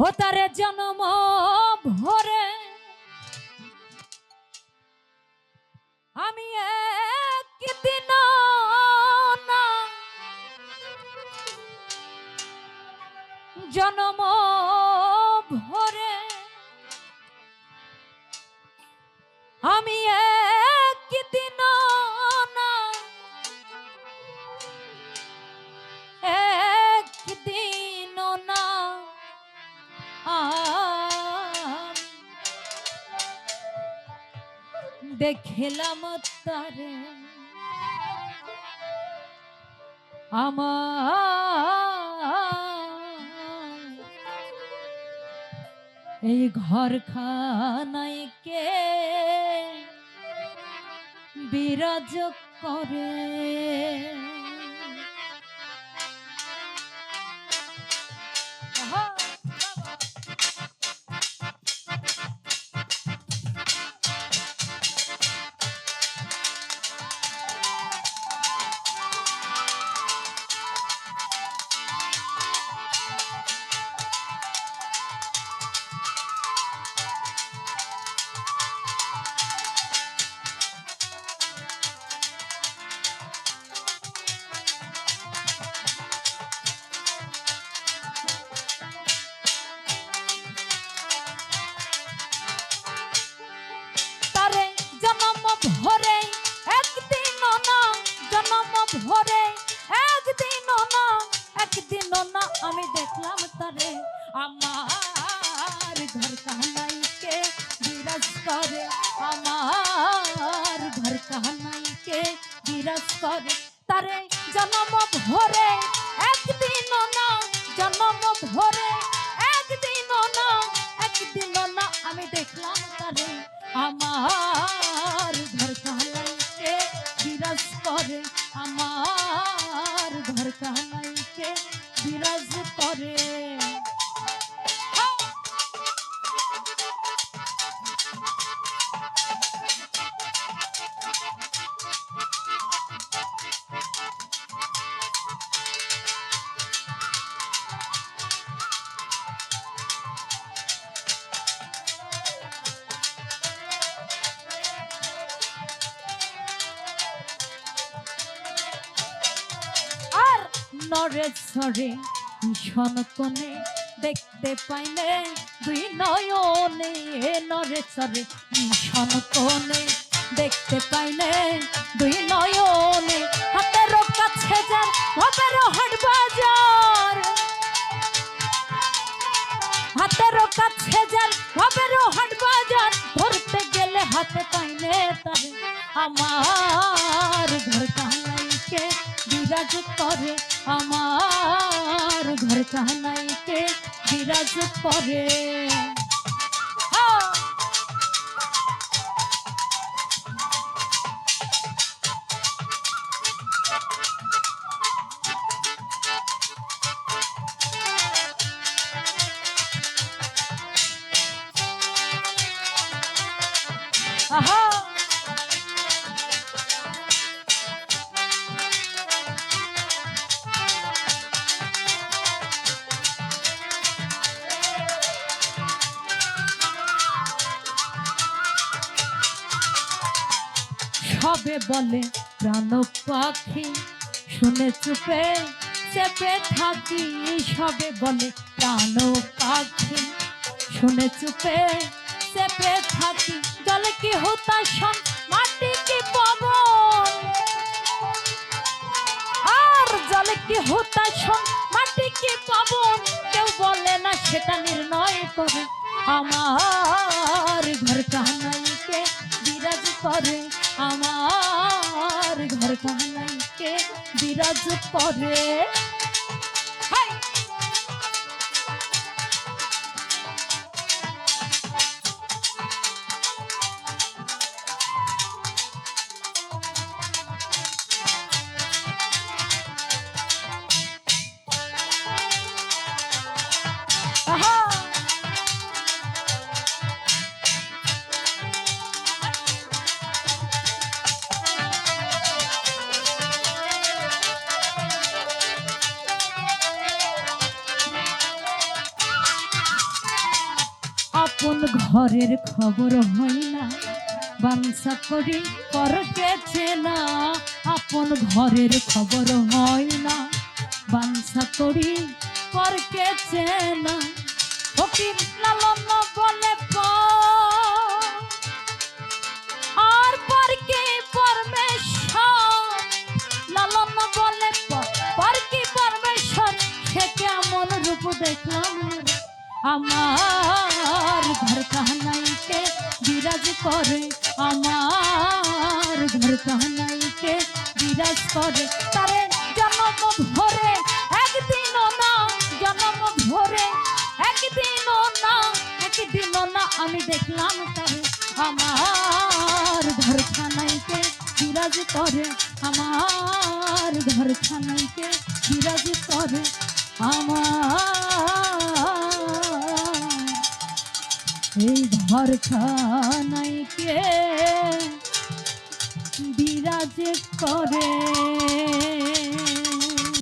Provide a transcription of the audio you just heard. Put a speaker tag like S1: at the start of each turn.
S1: ও তারে জন্ম ভরে আমি একদিন না জন্ম ভরে আমি একদিন না একদিন না দেখলাম তারে আমার এই ঘর খানায় কে বিরাজ করে ভরে একদিনও না জন্ম ভরে একদিনও না আমি দেখলাম তারে আমার ঘর কানাইকে বিরাজ করে আমার ঘর কানাইকে বিরাজ করে তারে জন্ম ভরে একদিনও না জন্ম ভরে একদিনও না আমি দেখলাম তারে আমার ঘর কানাইকে বিরাজ করে আমার ঘর কানাইকে বিরাজ করে নরেশ্বরে ভীষণ কোণে দেখতে পাইলে দুই নয়নে নরেশ্বরে ভীষণ কোণে দেখতে পাইলে দুই নয়নে হাতের কাছে যার ভাবের হাট বাজার হাতের কাছে যার ভাবের হাট বাজার ধরতে গেলে হাতে পাইলে তারে আমার ঘর কানাইকে বিরাজ করে আমার ঘর কানাইকে বিরাজ করে আহা সবে বলে প্রাণ পাখি শুনে চুপে চেপে থাকি সবে বলে প্রাণ পাখি শুনে চুপে চেপে থাকি জলে কি হুতাশন মাটি কি পবন আর জলে কি হুতাশন মাটি কি পবন কেউ বলে না সেটা নির্ণয় করে আমার ঘর কানাইকে বিরাজ করে আমার ঘর কানাইকে বিরাজ করে আপন ঘরের খবর হয় না, বাঞ্ছা করি পরকে চেনা। আপন ঘরের খবর হয় না, বাঞ্ছা করি পরকে চেনা। ফকির লালন বলে আর পরকে পরমেশ্বর, লালন বলে পরকে পরমেশ্বর। সে কেমন রূপ দেখলাম আমার ঘর কাহানাইকে বিরাজ করে, আমার ঘর কাহানাইকে বিরাজ করে। তারে জন্ম ভরে একদিনও না, জন্ম ভরে একদিনও না, একদিনও না আমি দেখলাম তারে। আমার ঘর খানাইকে বিরাজ করে, আমার ঘর খানাইকে বিরাজ করে। আমার এই ঘর খানাইকে বিরাজ করে।